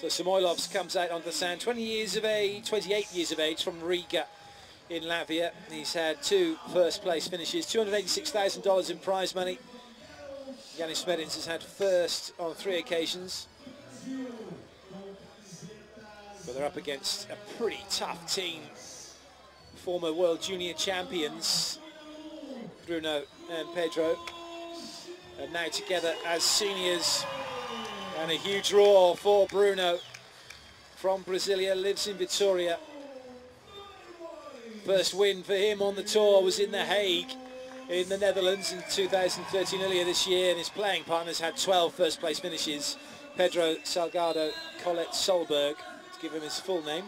So Samoilovs comes out onto the sand, 28 years of age, from Riga in Latvia. He's had 2 first-place finishes, $286,000 in prize money. Yanis Smedins has had first on 3 occasions. But they're up against a pretty tough team. Former World Junior champions, Bruno and Pedro, are now together as seniors. And a huge roar for Bruno from Brasilia, lives in Vitoria. First win for him on the tour was in The Hague in the Netherlands in 2013, earlier this year, and his playing partners had 12 first place finishes. Pedro Salgado Colette Solberg, to give him his full name.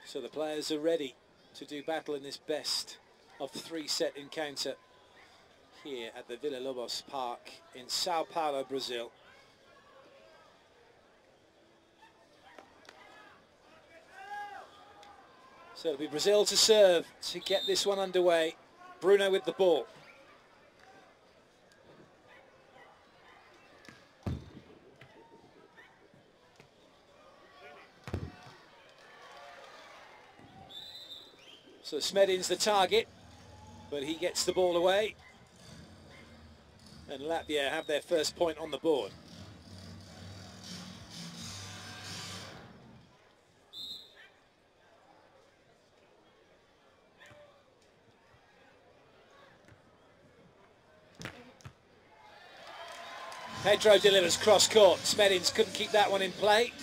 So the players are ready to do battle in this best of 3 set encounter here at the Villa Lobos Park in Sao Paulo, Brazil. So it'll be Brazil to serve to get this one underway. Bruno with the ball. So Smedins the target, but he gets the ball away. And Latvia have their first point on the board. Pedro delivers cross court. Smedins couldn't keep that one in play.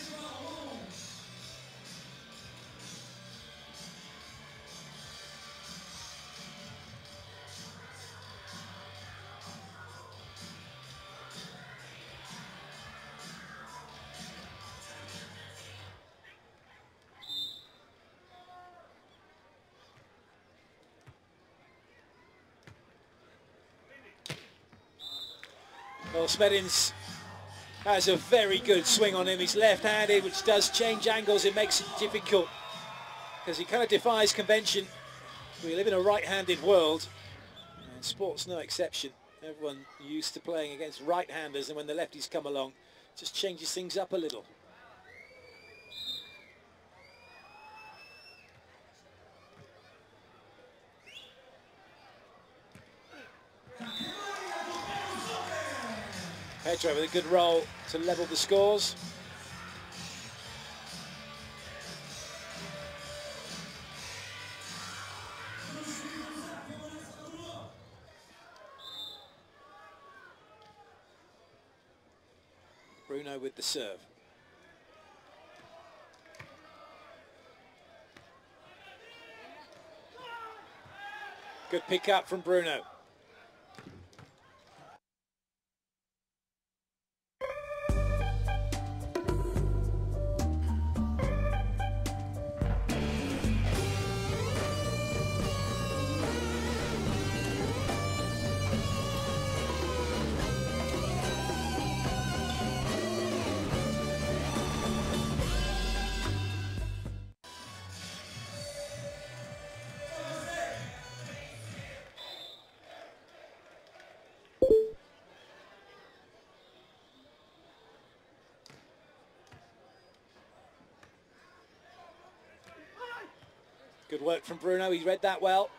Well, Smedins has a very good swing on him. He's left-handed, which does change angles. It makes it difficult because he kind of defies convention. We live in a right-handed world, and sport's no exception. Everyone used to playing against right-handers, and when the lefties come along, it just changes things up a little. Pedro with a good roll to level the scores. Bruno with the serve. Good pick up from Bruno. Good work from Bruno, he read that well.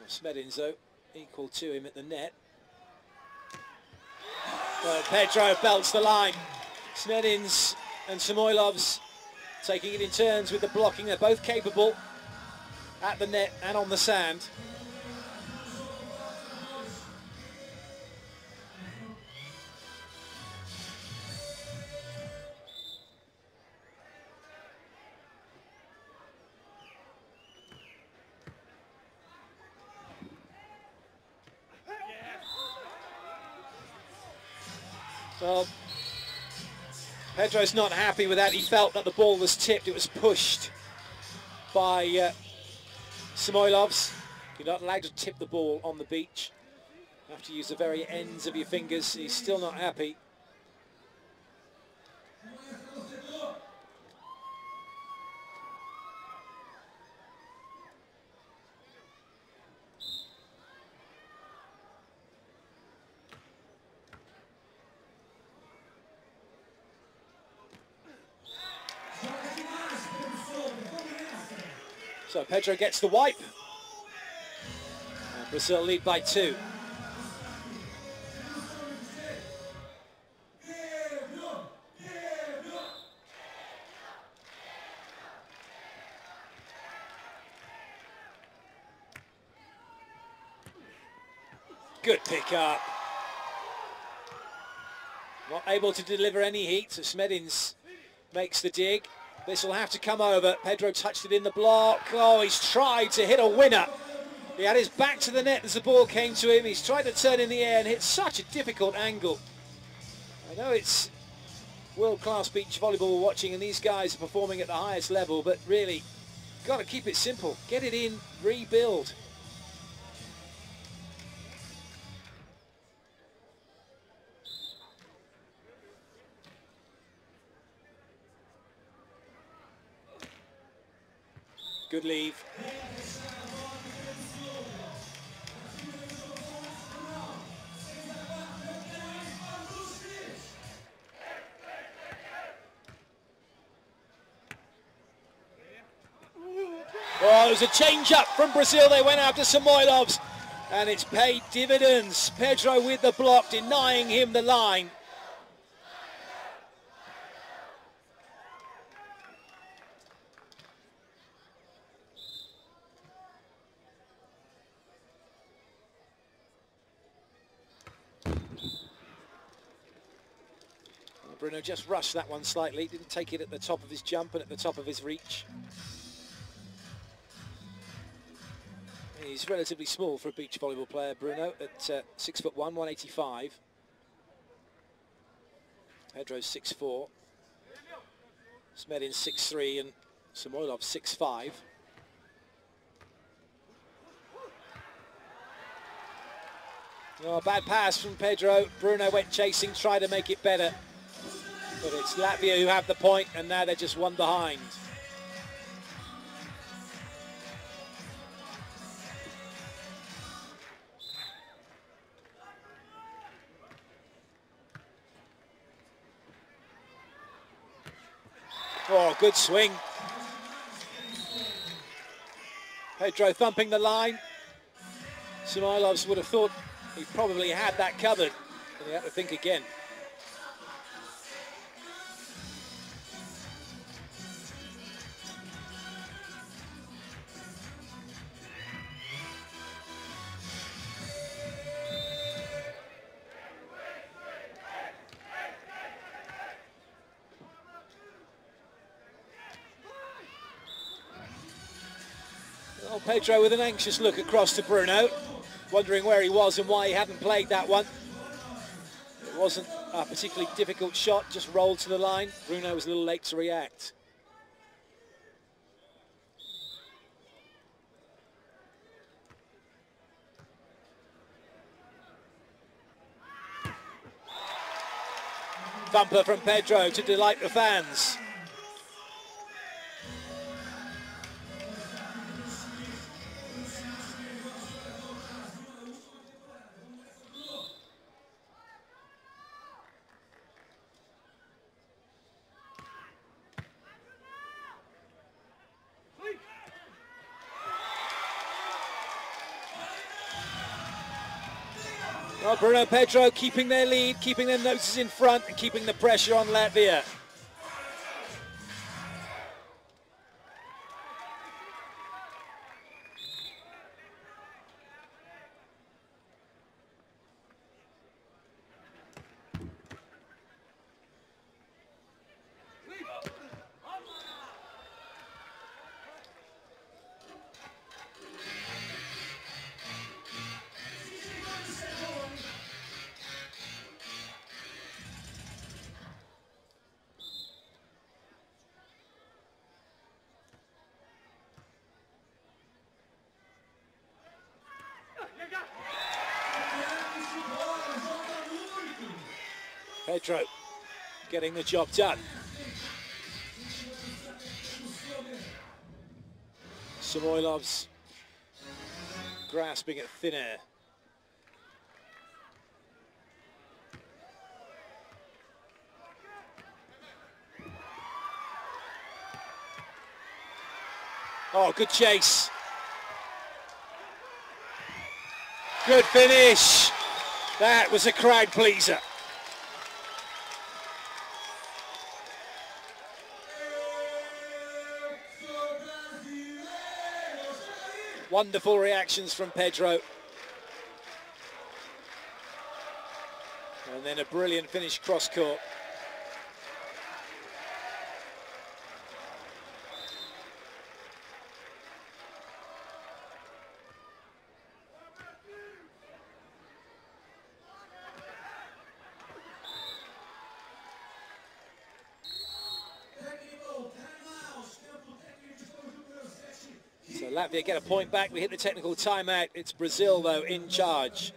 Smedins, though, equal to him at the net. Well, Pedro belts the line. Smedins and Samoilovs taking it in turns with the blocking. They're both capable at the net and on the sand. Well, Pedro's not happy with that. He felt that the ball was tipped. It was pushed by Samoilovs. You're not allowed to tip the ball on the beach. You have to use the very ends of your fingers. He's still not happy. So Pedro gets the wipe. And Brazil lead by 2. Good pick up. Not able to deliver any heat, so Smedins makes the dig. This will have to come over. Pedro touched it in the block. Oh, he's tried to hit a winner. He had his back to the net as the ball came to him. He's tried to turn in the air and hit such a difficult angle. I know it's world-class beach volleyball we're watching and these guys are performing at the highest level, but really, got to keep it simple. Get it in, rebuild. Good leave. Oh, it was a change-up from Brazil. They went after Samoilovs, and it's paid dividends. Pedro with the block, denying him the line. Bruno just rushed that one slightly, didn't take it at the top of his jump and at the top of his reach. He's relatively small for a beach volleyball player, Bruno, at 6'1", 185. Pedro's 6'4". Smedins 6'3", and Samoilovs 6'5". Oh, bad pass from Pedro. Bruno went chasing, tried to make it better. But it's Latvia who have the point, and now they're just one behind. Oh, good swing. Pedro thumping the line. Samoilovs would have thought he probably had that covered, but he had to think again. Oh, Pedro with an anxious look across to Bruno, wondering where he was and why he hadn't played that one. It wasn't a particularly difficult shot, just rolled to the line. Bruno was a little late to react. Thumper from Pedro to delight the fans. Well, Bruno, Pedro keeping their lead, keeping their noses in front and keeping the pressure on Latvia. Pedro getting the job done. Samoilovs grasping at thin air. Oh, good chase. Good finish. That was a crowd pleaser. Wonderful reactions from Pedro. And then a brilliant finish cross court. So Latvia get a point back. We hit the technical timeout. It's Brazil, though, in charge.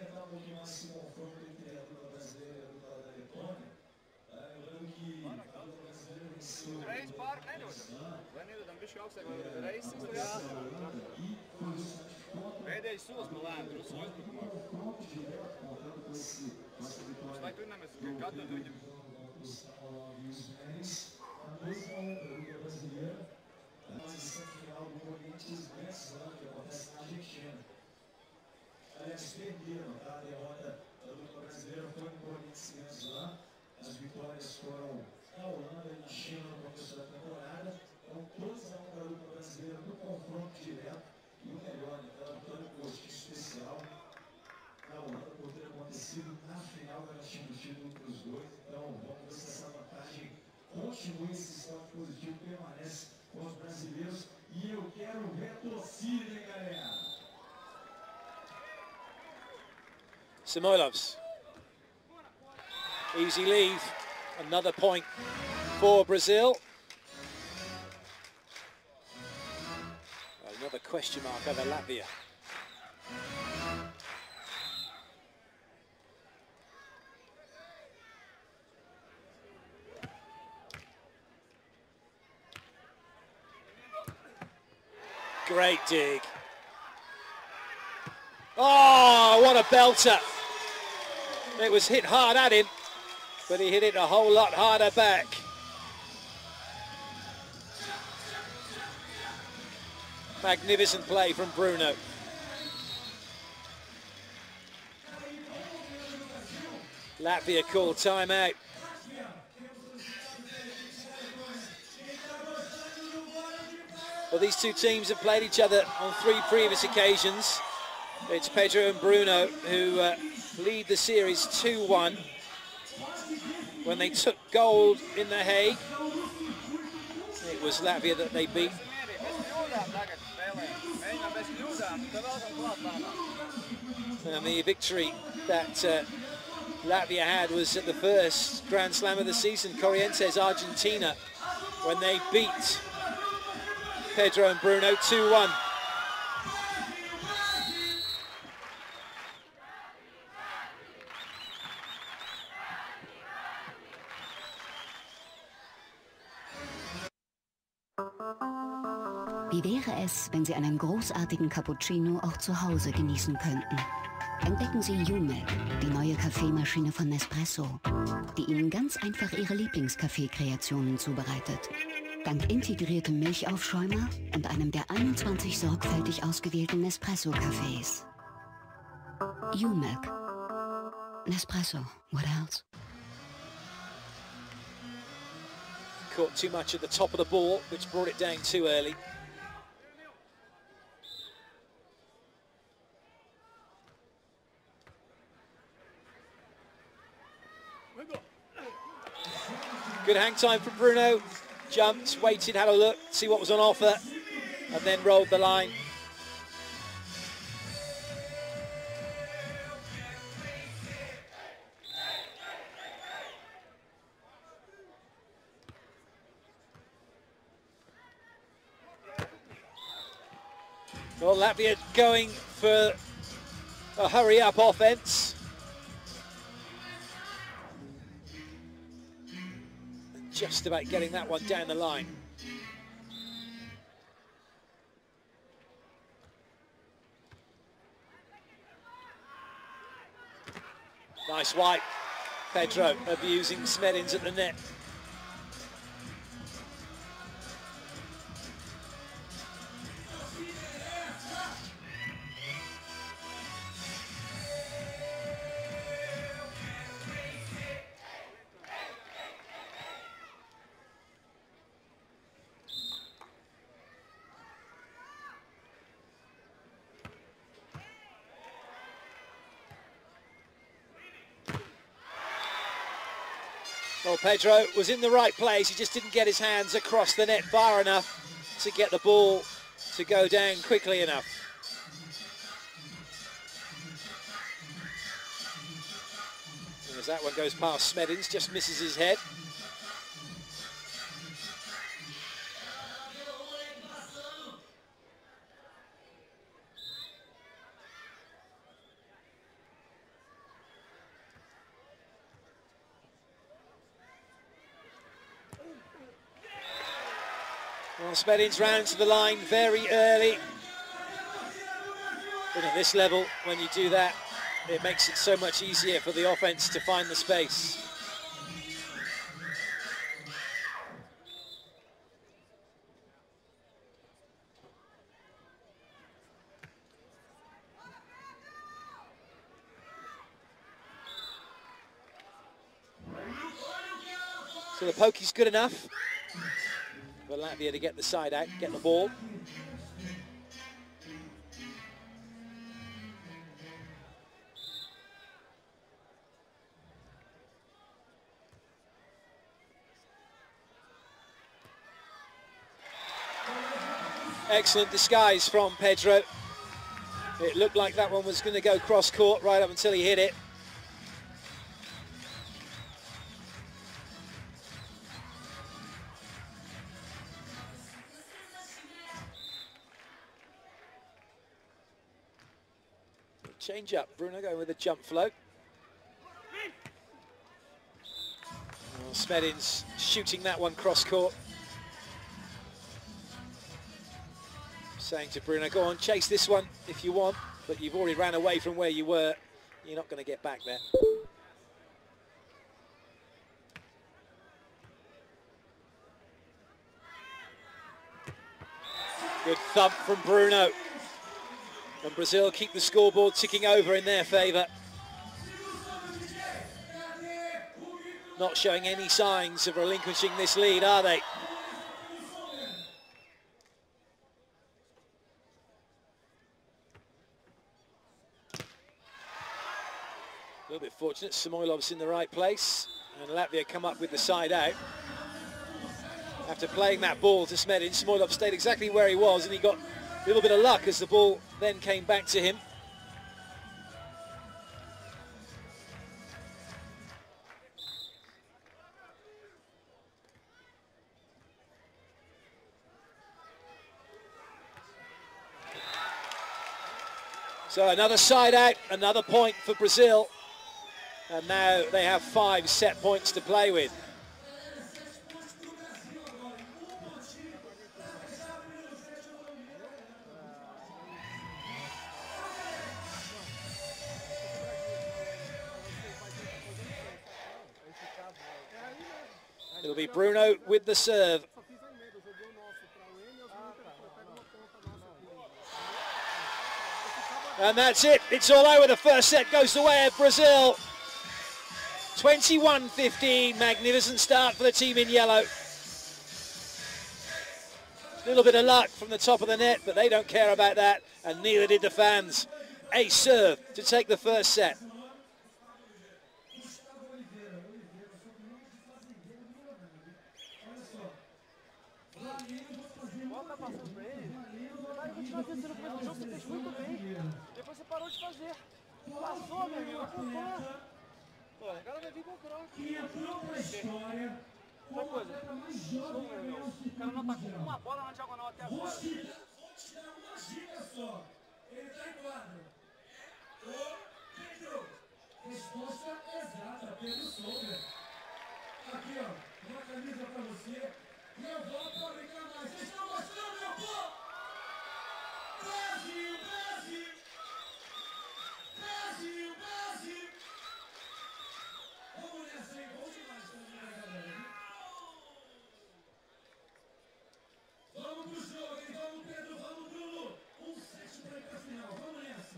Eles perderam, tá? A derrota da dupla brasileira foi em Corinthians lá. As vitórias foram na Holanda e na China no começo da temporada. Então, 2-1 para a dupla brasileira no confronto direto. E o melhor, aquela vitória postinha especial na Holanda por ter acontecido na final, garantindo o título para os dois. Então, vamos ver se essa vantagem continua, esse salto positivo permanece com os brasileiros. E eu quero ver a torcida, hein, galera? Samoilovs. Easy leave. Another point for Brazil. Another question mark over Latvia. Great dig. Oh, what a belter. It was hit hard at him, but he hit it a whole lot harder back. Magnificent play from Bruno. Latvia called timeout. Well, these two teams have played each other on 3 previous occasions. It's Pedro and Bruno who lead the series 2-1. When they took gold in The Hague, it was Latvia that they beat. And the victory that Latvia had was at the first Grand Slam of the season, Corrientes, Argentina, when they beat Pedro and Bruno 2-1. Wie wäre es, wenn Sie einen großartigen Cappuccino auch zu Hause genießen könnten? Entdecken Sie UMilk, die neue Kaffeemaschine von Nespresso, die Ihnen ganz einfach Ihre Lieblingskaffeekreationen zubereitet. Dank integriertem Milchaufschäumer und einem der 21 sorgfältig ausgewählten Nespresso-Cafés. UMilk. Nespresso, what else? Caught too much at the top of the ball, which brought it down too early. Good hang time from Bruno. Jumped, waited, had a look, see what was on offer, and then rolled the line. Well, Latvia going for a hurry-up offence. Just about getting that one down the line. Nice wipe. Pedro abusing Smedins at the net. Well, Pedro was in the right place. He just didn't get his hands across the net far enough to get the ball to go down quickly enough. And as that one goes past Smedins, just misses his head. Well, Smedins round to the line very early. But at this level, when you do that, it makes it so much easier for the offense to find the space. So the poke is good enough for Latvia to get the side out, get the ball. Excellent disguise from Pedro. It looked like that one was going to go cross court right up until he hit it. Change up, Bruno going with a jump float. Well, Smedins shooting that one cross court. Saying to Bruno, go on, chase this one if you want, but you've already ran away from where you were. You're not going to get back there. Good thump from Bruno. And Brazil keep the scoreboard ticking over in their favour. Not showing any signs of relinquishing this lead, are they? A little bit fortunate, Samoilovs in the right place, and Latvia come up with the side out. After playing that ball to Smedins, Samoilovs stayed exactly where he was, and he got a little bit of luck as the ball then came back to him. So another side out, another point for Brazil. And now they have 5 set points to play with. It'll be Bruno with the serve. And that's it. It's all over. The first set goes the way of Brazil. 21-15. Magnificent start for the team in yellow. A little bit of luck from the top of the net, but they don't care about that, and neither did the fans. A serve to take the first set. Resposta exata, Pedro Souza. Aqui, ó, uma camisa pra você. E eu volto a reclamar. Vocês estão gostando, meu povo? Brasil, Brasil! Brasil, Brasil! Vamos nessa aí, vamos demais, galera. Vamos pro jogo, hein? Vamos, Pedro, vamos, Bruno. 1-7 pra ir pra final, vamos nessa.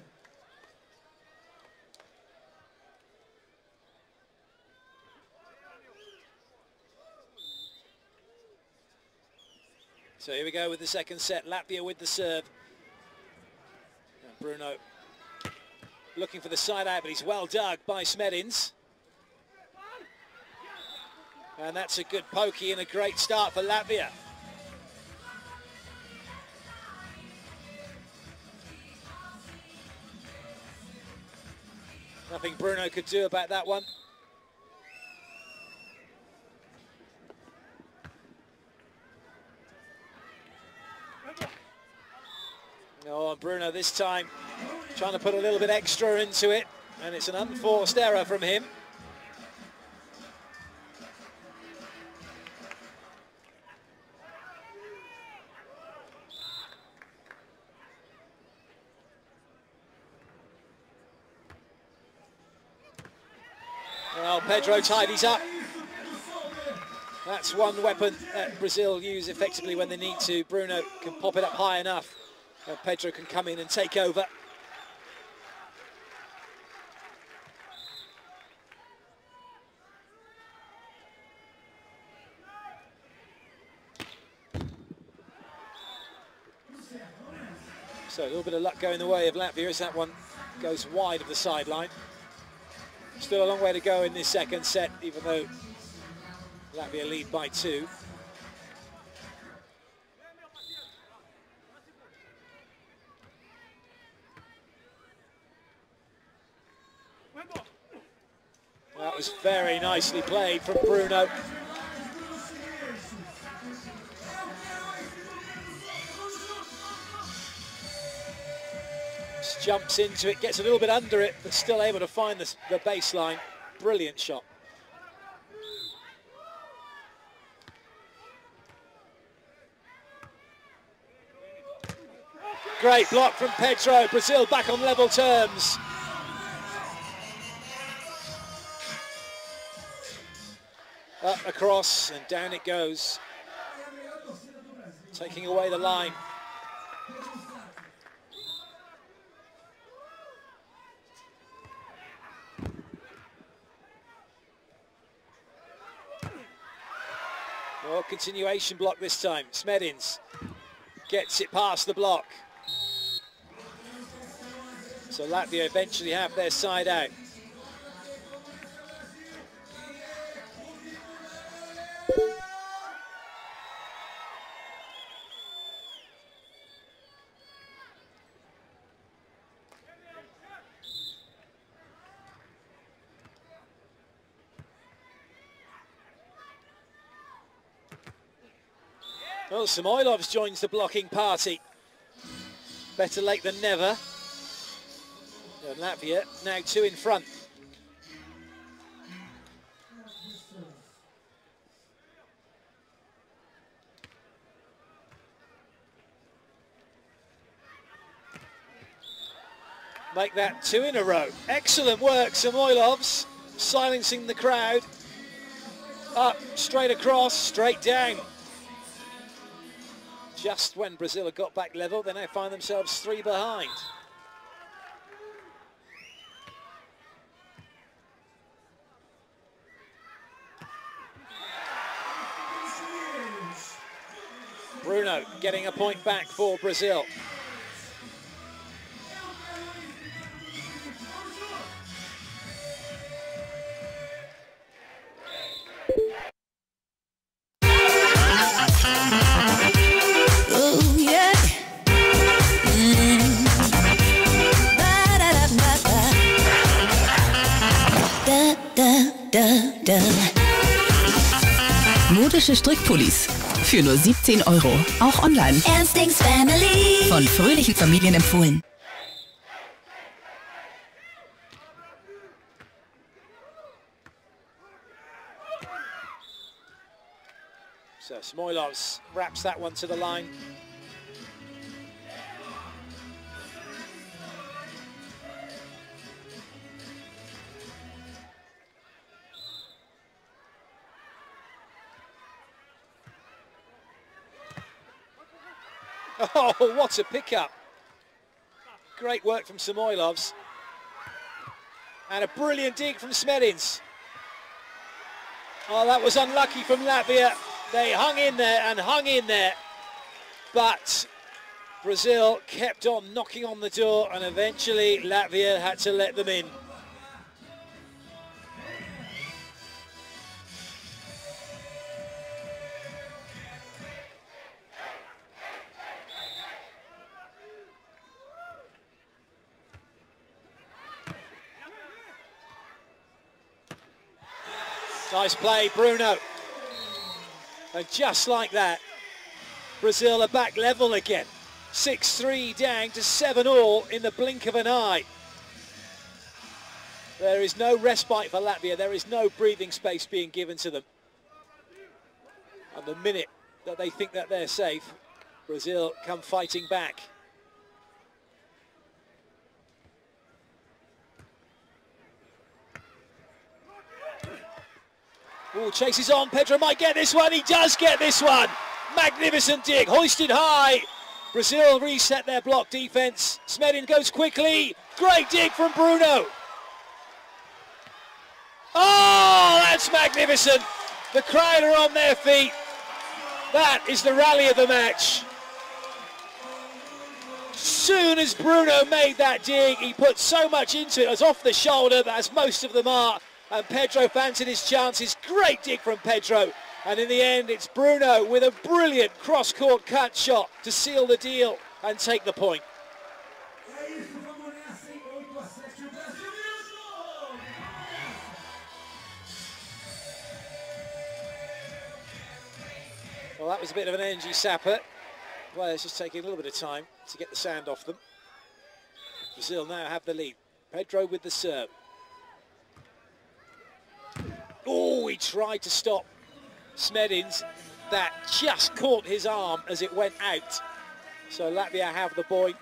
So here we go with the second set. Latvia with the serve. And Bruno looking for the side out, but he's well dug by Smedins. And that's a good pokey and a great start for Latvia. Nothing Bruno could do about that one. Oh, and Bruno this time trying to put a little bit extra into it, and it's an unforced error from him. Well, Pedro tidies up. That's one weapon that Brazil use effectively when they need to. Bruno can pop it up high enough, and Pedro can come in and take over. So a little bit of luck going the way of Latvia as that one goes wide of the sideline. Still a long way to go in this second set, even though Latvia lead by 2. That was very nicely played from Bruno. Just jumps into it, gets a little bit under it, but still able to find the baseline. Brilliant shot. Great block from Pedro. Brazil back on level terms. Up across and down it goes. Taking away the line. Oh, continuation block this time. Smedins gets it past the block. So Latvia eventually have their side out. Well, Samoilovs joins the blocking party. Better late than never. And Latvia now 2 in front. Make that 2 in a row. Excellent work, Samoilovs, silencing the crowd. Up, straight across, straight down. Just when Brazil have got back level, they now find themselves 3 behind. Bruno getting a point back for Brazil. Modische Strickpullis für nur 17 €, auch online. Ernstings Family. Von fröhlichen Familien empfohlen. So Samoilovs wraps that one to the line. Oh, what a pickup. Great work from Samoilovs. And a brilliant dig from Smedins. Oh, that was unlucky from Latvia. They hung in there and hung in there. But Brazil kept on knocking on the door, and eventually Latvia had to let them in. Nice play, Bruno. And just like that, Brazil are back level again. 6-3 down to 7-all in the blink of an eye. There is no respite for Latvia. There is no breathing space being given to them. And the minute that they think that they're safe, Brazil come fighting back. Oh, chases on. Pedro might get this one. He does get this one. Magnificent dig, hoisted high. Brazil reset their block defense. Smedins goes quickly. Great dig from Bruno. Oh, that's magnificent. The crowd are on their feet. That is the rally of the match. Soon as Bruno made that dig, he put so much into it. It was off the shoulder, as most of them are. And Pedro fancied his chances. Great dig from Pedro. And in the end, it's Bruno with a brilliant cross-court cut shot to seal the deal and take the point. Well, that was a bit of an energy sapper. Players just taking a little bit of time to get the sand off them. Brazil now have the lead. Pedro with the serve. Oh, he tried to stop Smedins. That just caught his arm as it went out. So Latvia have the point.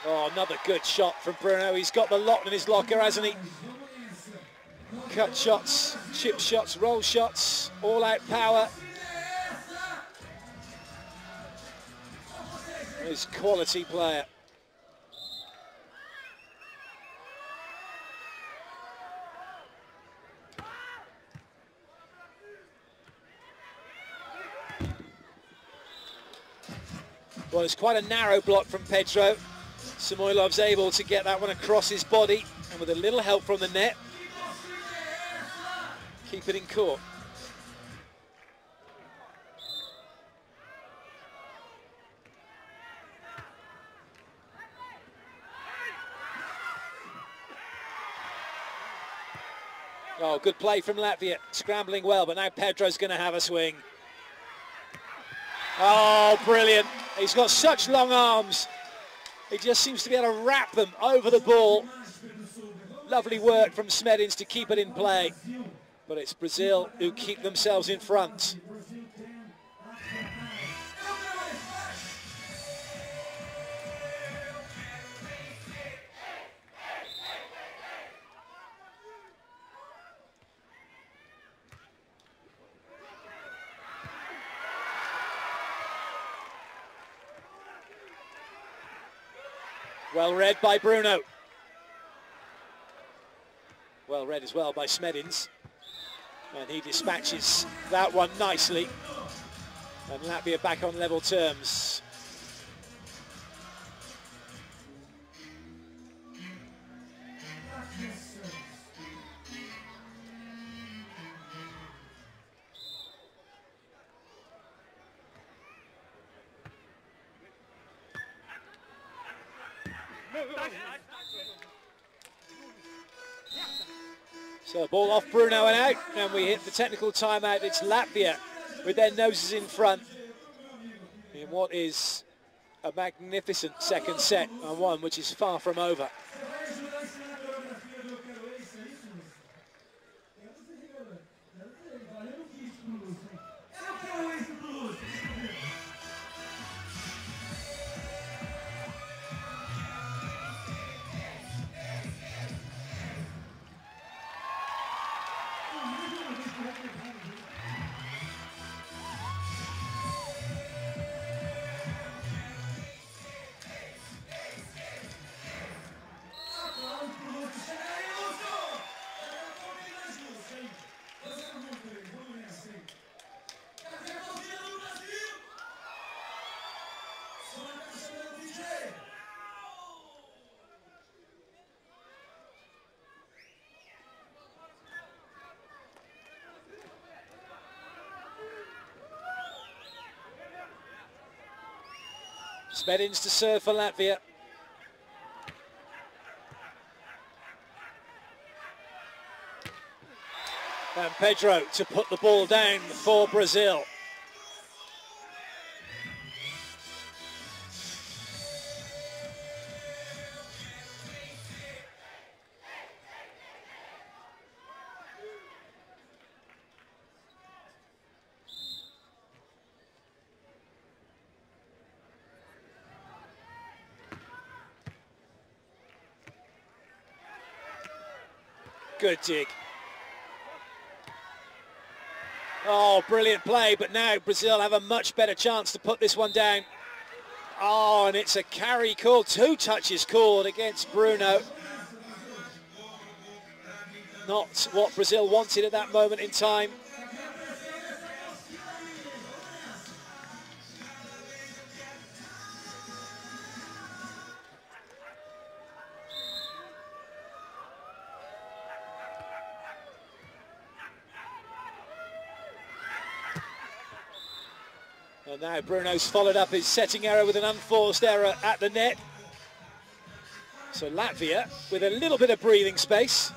Oh, another good shot from Bruno. He's got the lot in his locker, hasn't he? Cut shots, chip shots, roll shots, all-out power. He's a quality player. Well, it's quite a narrow block from Pedro. Samoilov's able to get that one across his body, and with a little help from the net, keep it in court. Oh, good play from Latvia, scrambling well, but now Pedro's going to have a swing. Oh, brilliant. He's got such long arms. He just seems to be able to wrap them over the ball. Lovely work from Smedins to keep it in play. But it's Brazil who keep themselves in front. Well read by Bruno. Well read as well by Smedins. And he dispatches that one nicely. And Latvia back on level terms. So ball off Bruno and out, and we hit the technical timeout. It's Latvia with their noses in front in what is a magnificent second set, and one which is far from over. Smedins to serve for Latvia. And Pedro to put the ball down for Brazil. Good dig. Oh, brilliant play, but now Brazil have a much better chance to put this one down. Oh, and it's a carry call, 2 touches called against Bruno. Not what Brazil wanted at that moment in time. And now Bruno's followed up his setting error with an unforced error at the net. So Latvia with a little bit of breathing space.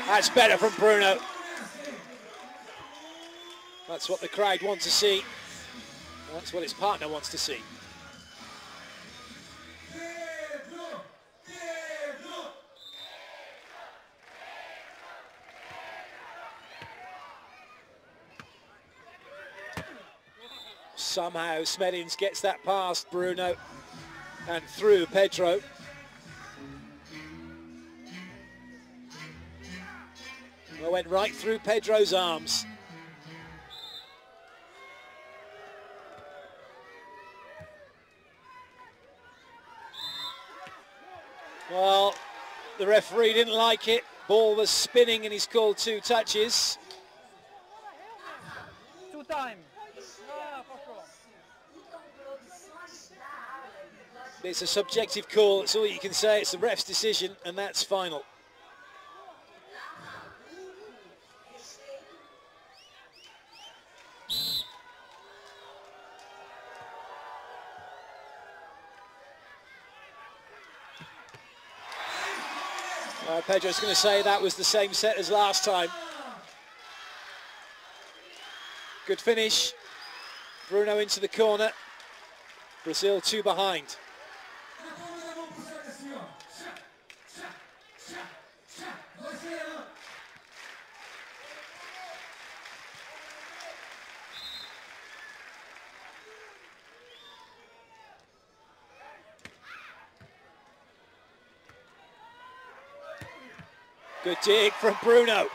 That's better from Bruno. That's what the crowd want to see. That's what his partner wants to see. Somehow Smedins gets that past Bruno and through Pedro. Well, went right through Pedro's arms. Well, the referee didn't like it. Ball was spinning and he's called 2 touches. 2 times. It's a subjective call, that's all you can say. It's the ref's decision and that's final. Pedro's going to say that was the same set as last time. Good finish. Bruno into the corner. Brazil 2 behind. Good dig from Bruno.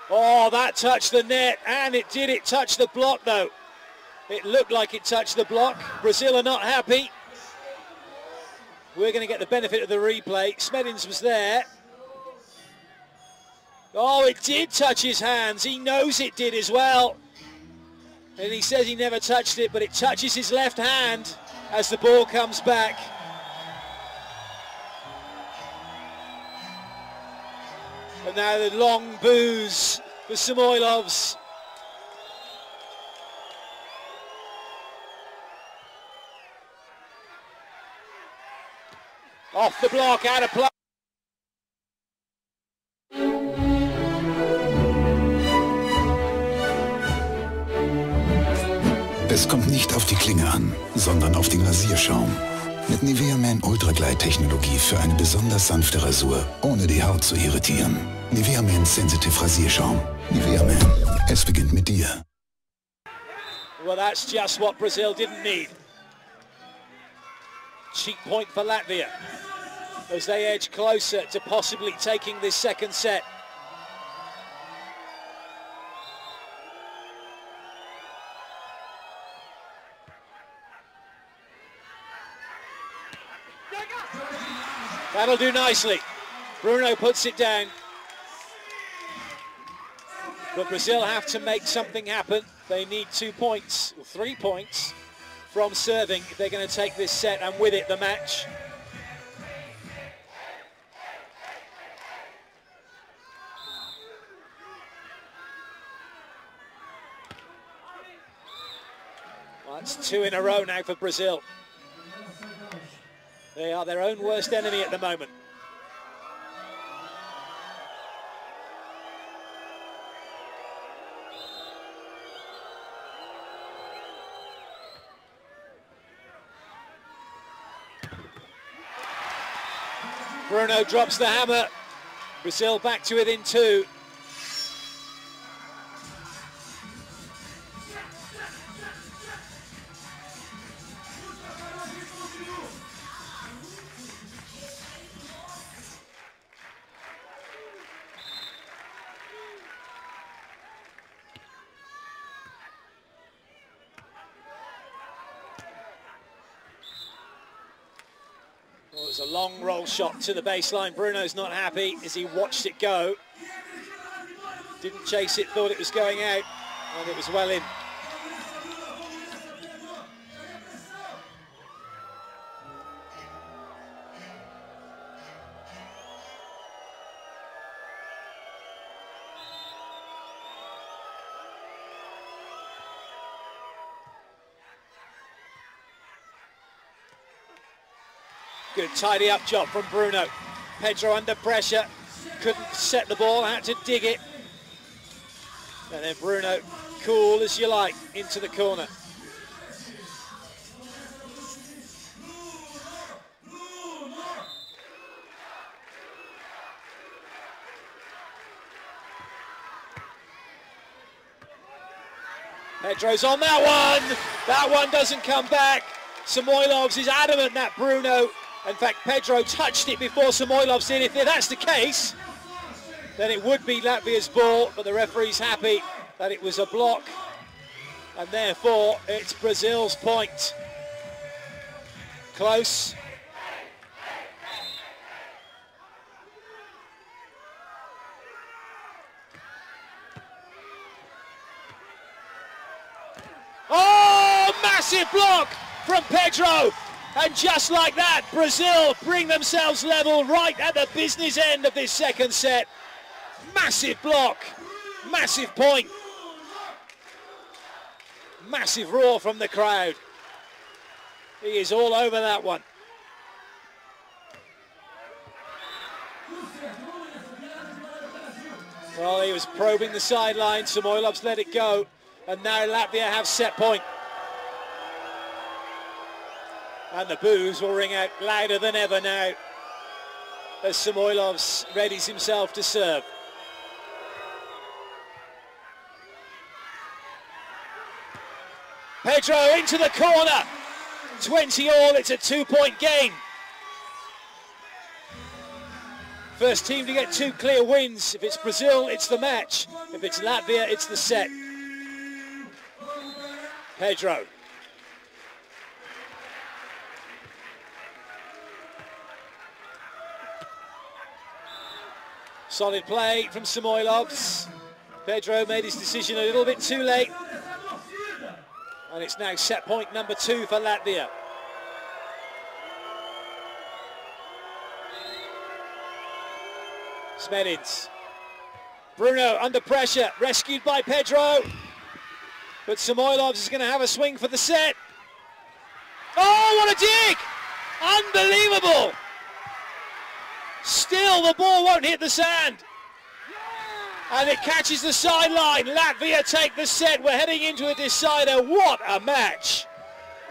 Oh, that touched the net, and it touch the block though. It looked like it touched the block. Brazil are not happy. We're going to get the benefit of the replay. Smedins was there. Oh, it did touch his hands. He knows it did as well. And he says he never touched it, but it touches his left hand as the ball comes back. And now the long boos for Samoilovs. Off the block, out of play. Es kommt nicht auf die Klinge an, sondern auf den Rasierschaum. Mit Nivea Man Ultra Glide Technologie für eine besonders sanfte Rasur, ohne die Haut zu irritieren. Nivea Man Sensitive Rasierschaum. Nivea Man, es beginnt mit dir. Well, that's just what Brazil didn't need. Cheap point for Latvia as they edge closer to possibly taking this second set. That'll do nicely. Bruno puts it down. But Brazil have to make something happen. They need 2 points, or 3 points from serving if they're going to take this set and with it the match. Well, that's 2 in a row now for Brazil. They are their own worst enemy at the moment. Bruno drops the hammer. Brazil back to within 2. Well, it was a long roll shot to the baseline. Bruno's not happy as he watched it go. Didn't chase it, thought it was going out, and it was well in. Good tidy up job from Bruno. Pedro under pressure, couldn't set the ball, had to dig it. And then Bruno, cool as you like, into the corner. Pedro's on that one. That one doesn't come back. Samoilovs is adamant that Bruno, in fact, Pedro touched it before Samoilovs did. If that's the case, then it would be Latvia's ball, but the referee's happy that it was a block, and therefore it's Brazil's point. Close. Oh, massive block from Pedro. And just like that, Brazil bring themselves level right at the business end of this second set. Massive block, massive point. Massive roar from the crowd. He is all over that one. Well, he was probing the sideline. Samoilovs let it go. And now Latvia have set point. And the boos will ring out louder than ever now as Samoilovs readies himself to serve. Pedro into the corner. 20 all, it's a 2-point game. First team to get 2 clear wins. If it's Brazil, it's the match. If it's Latvia, it's the set. Pedro. Solid play from Samoilovs. Pedro made his decision a little bit too late. And it's now set point number 2 for Latvia. Smedins. Bruno under pressure, rescued by Pedro. But Samoilovs is going to have a swing for the set. Oh, what a dig! Unbelievable! Still, the ball won't hit the sand. And it catches the sideline. Latvia take the set. We're heading into a decider. What a match.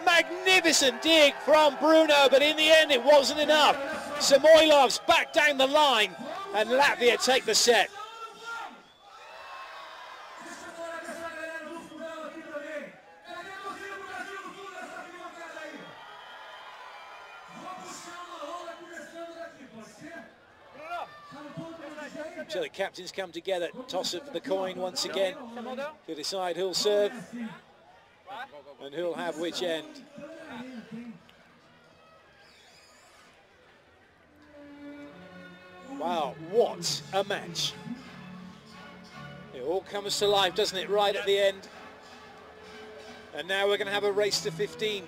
Magnificent dig from Bruno, but in the end it wasn't enough. Samoilovs back down the line, and Latvia take the set. So the captains come together, toss of the coin once again to decide who'll serve and who'll have which end. Wow, what a match. It all comes to life, doesn't it, right at the end. And now we're going to have a race to 15.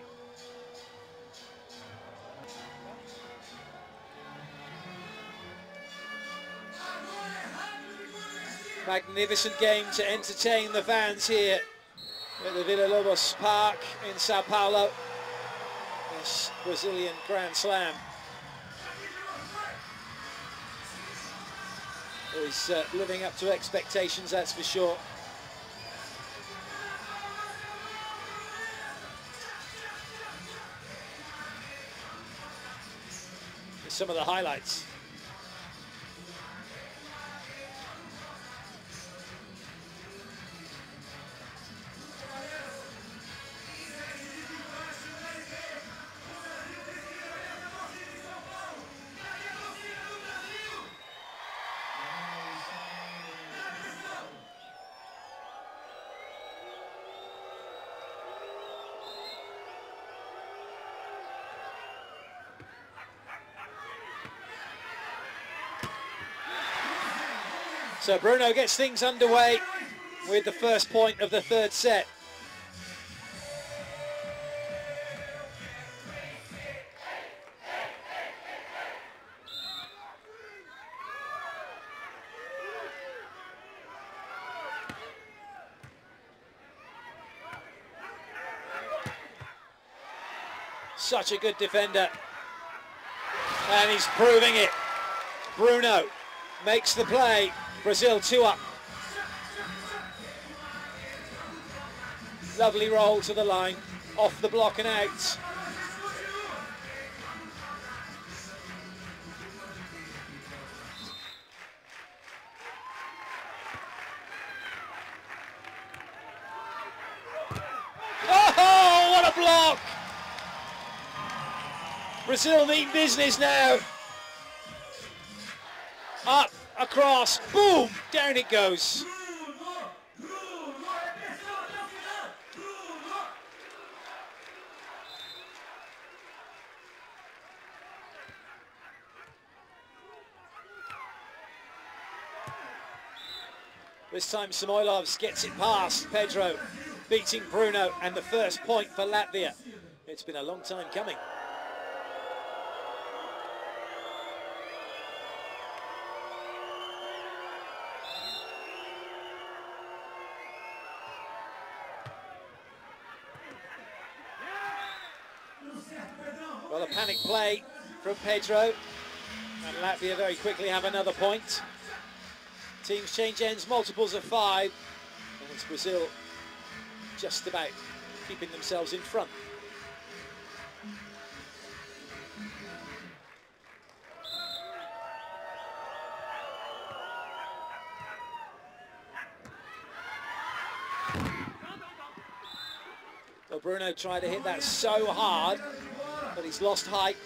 Magnificent game to entertain the fans here at the Villa-Lobos Park in Sao Paulo. This Brazilian Grand Slam is living up to expectations, that's for sure. Here's some of the highlights. So Bruno gets things underway with the first point of the third set. Such a good defender. And he's proving it. Bruno makes the play. Brazil 2 up. Lovely roll to the line, off the block and out. Oh, what a block! Brazil mean business now. Up. Across, boom, down it goes. This time Samoilovs gets it past Pedro, beating Bruno, and the first point for Latvia. It's been a long time coming. Well, a panic play from Pedro, and Latvia very quickly have another point. Teams change ends, multiples of 5, and it's Brazil just about keeping themselves in front. Well, Bruno tried to hit that so hard, but he's lost height.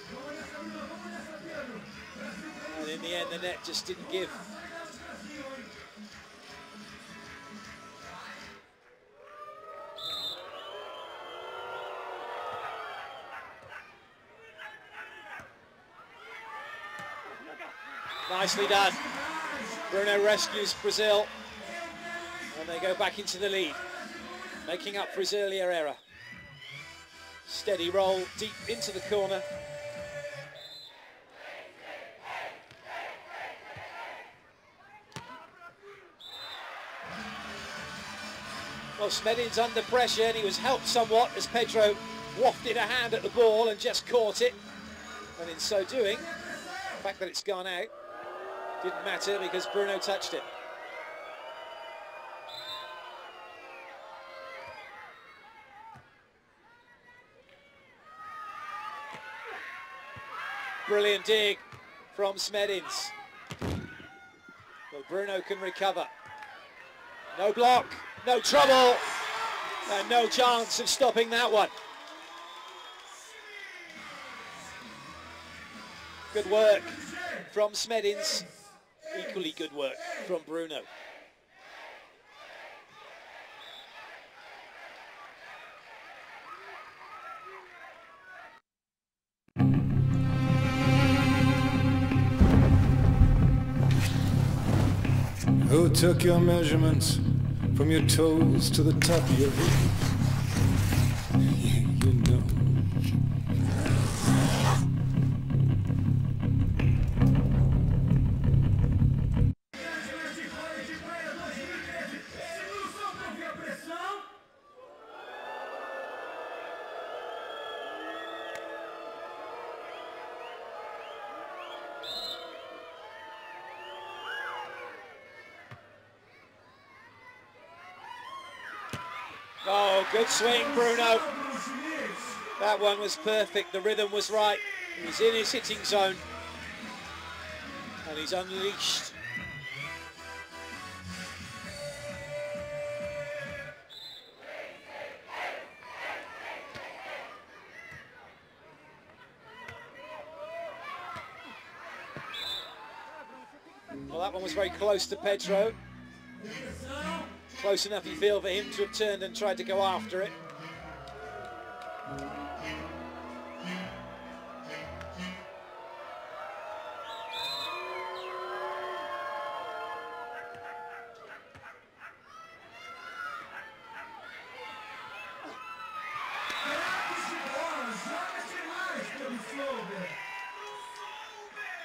And in the end, the net just didn't give. Nicely done. Bruno rescues Brazil, and they go back into the lead, making up for his earlier error. Steady roll deep into the corner. Well, Smedins under pressure, and he was helped somewhat as Pedro wafted a hand at the ball and just caught it. And in so doing, the fact that it's gone out didn't matter because Bruno touched it. Brilliant dig from Smedins. Well, Bruno can recover. No block, no trouble, and no chance of stopping that one. Good work from Smedins. Equally good work from Bruno. Who took your measurements from your toes to the top of your head? Good swing, Bruno. That one was perfect. The rhythm was right. He was in his hitting zone. And he's unleashed. Well, that one was very close to Pedro. Close enough, you feel, for him to have turned and tried to go after it.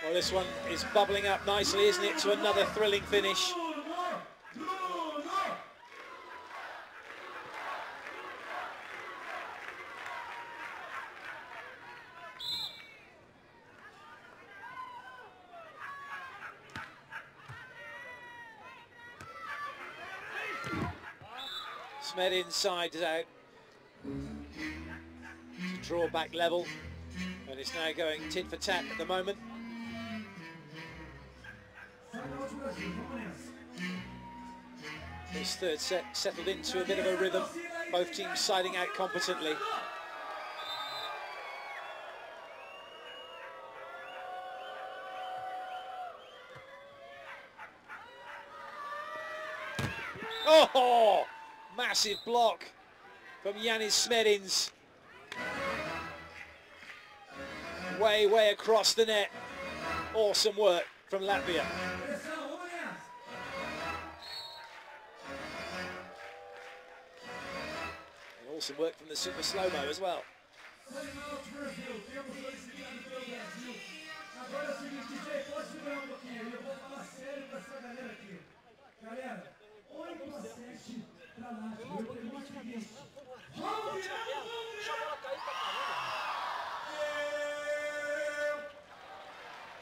Well, this one is bubbling up nicely, isn't it, to another thrilling finish. Smedins side is out. Draw back level, and it's now going tit for tat at the moment. This third set settled into a bit of a rhythm. Both teams siding out competently. Oh, massive block from Yanis Smedins. Way across the net. Awesome work from Latvia. And awesome work from the super slow-mo as well.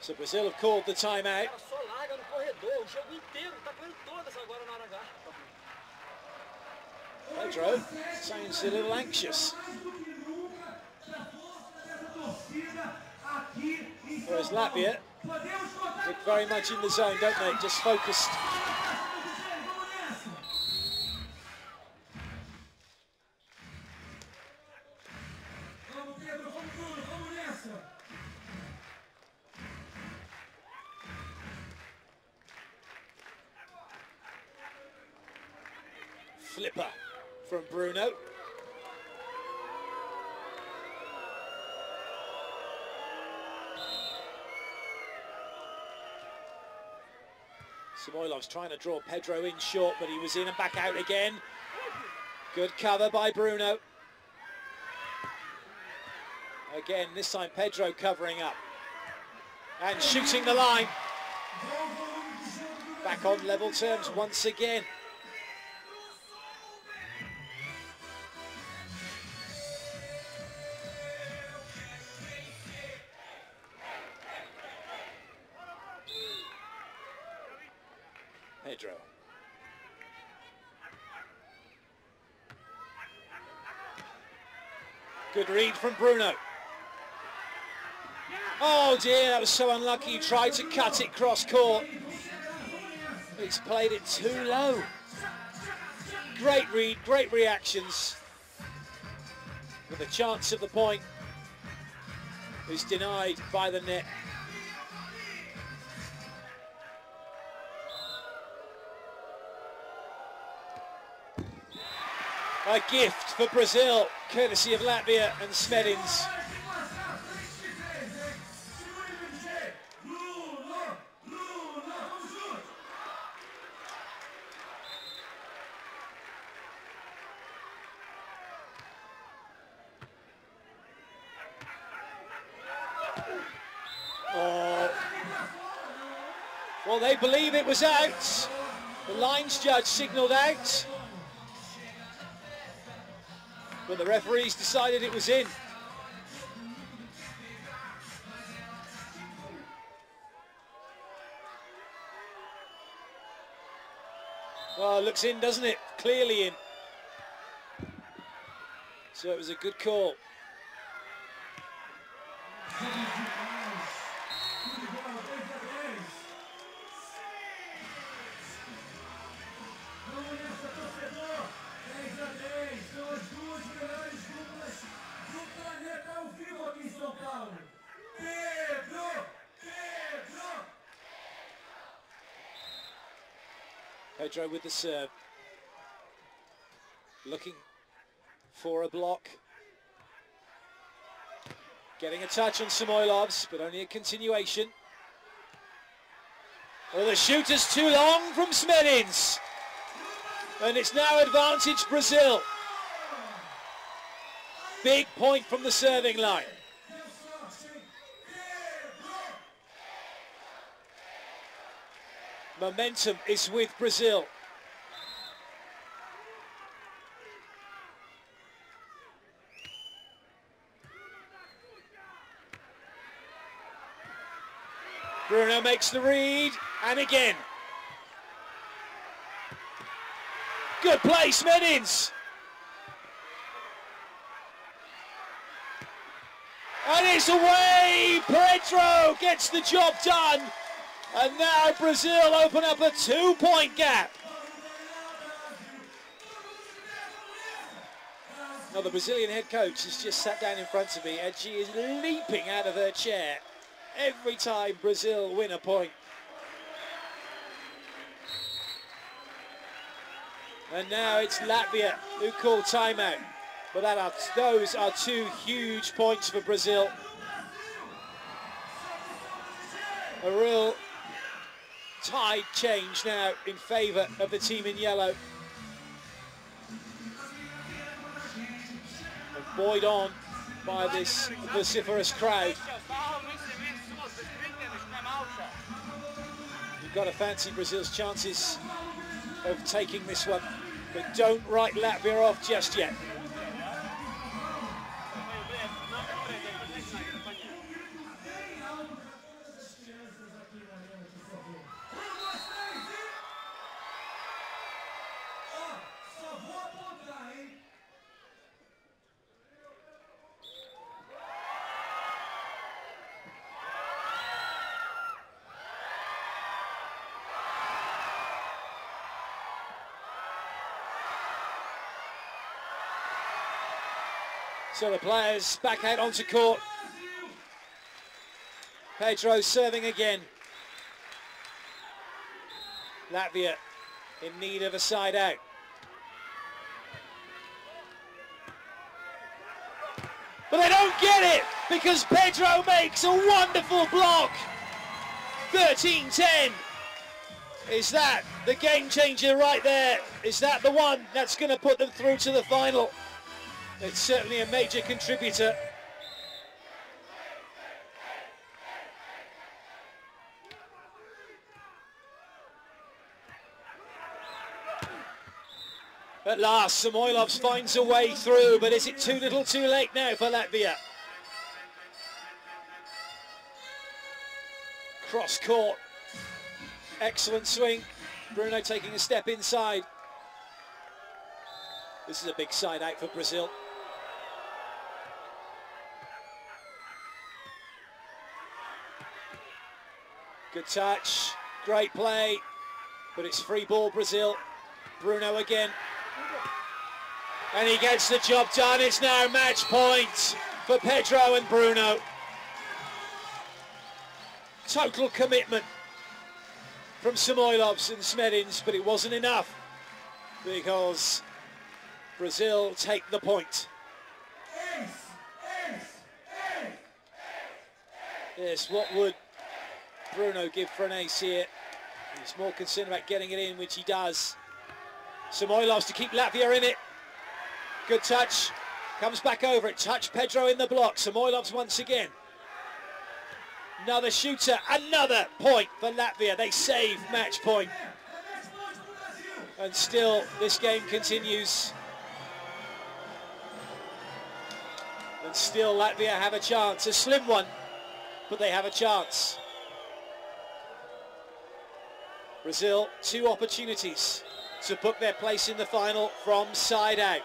So Brazil have called the timeout. Pedro sounds a little anxious. Whereas Latvia look very much in the zone, don't they? Just focused. Flipper from Bruno. Samoilovs trying to draw Pedro in short, but he was in and back out again. Good cover by Bruno. Again, this time Pedro covering up and shooting the line. Back on level terms once again. Pedro. Good read from Bruno. Oh dear, that was so unlucky. He tried to cut it cross court. He's played it too low. Great read, great reactions. With a chance of the point is denied by the net. A gift for Brazil, courtesy of Latvia and Smedins. Oh. Well, they believe it was out. The lines judge signalled out. But the referees decided it was in. Well, it looks in, doesn't it? Clearly in. So it was a good call. Pedro with the serve. Looking for a block. Getting a touch on Samoilovs, but only a continuation. Oh, the shooter's too long from Smedins. And it's now advantage Brazil. Big point from the serving line. Momentum is with Brazil. Bruno makes the read, and again. Good play, Smedins. And it's away! Pedro gets the job done. And now Brazil open up a 2-point gap. Now the Brazilian head coach has just sat down in front of me and she is leaping out of her chair every time Brazil win a point. And now it's Latvia who call timeout. But those are 2 huge points for Brazil. A real tide change now in favour of the team in yellow. And buoyed on by this vociferous crowd. You've got to fancy Brazil's chances of taking this one, but don't write Latvia off just yet. So the players back out onto court. Pedro serving again. Latvia in need of a side out. But they don't get it because Pedro makes a wonderful block. 13-10. Is that the game changer right there? Is that the one that's going to put them through to the final? It's certainly a major contributor. At last, Samoilovs finds a way through, but is it too little too late now for Latvia? Cross court. Excellent swing. Bruno taking a step inside. This is a big side out for Brazil. Good touch, great play, but it's free ball Brazil. Bruno again. And he gets the job done. It's now match point for Pedro and Bruno. Total commitment from Samoilovs and Smedins, but it wasn't enough because Brazil take the point. Yes, what would Bruno give for an ace here? He's more concerned about getting it in, which he does. Samoilovs to keep Latvia in it. Good touch. Comes back over it. Touch Pedro in the block. Samoilovs once again. Another shooter. Another point for Latvia. They save match point. And still this game continues. And still Latvia have a chance. A slim one, but they have a chance. Brazil, 2 opportunities to put their place in the final from side out.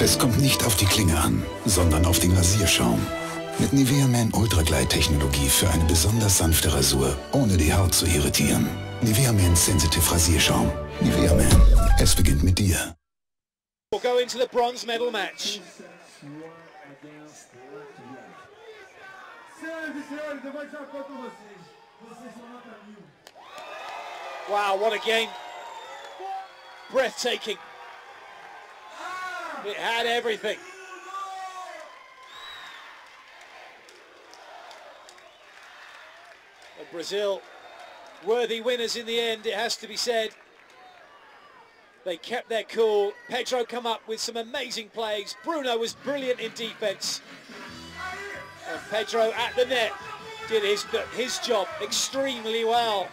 Es kommt nicht auf die Klinge an, sondern auf den Rasierschaum. Mit Nivea Man Ultraglide-Technologie für eine besonders sanfte Rasur, ohne die Haut zu irritieren. Nivea Man Sensitive Rasierschaum. Nivea Man, es beginnt mit dir. We'll go into the bronze medal match. Wow, what a game. Breathtaking. It had everything. And Brazil, worthy winners in the end, it has to be said. They kept their cool. Pedro come up with some amazing plays. Bruno was brilliant in defense. And Pedro at the net did his job extremely well.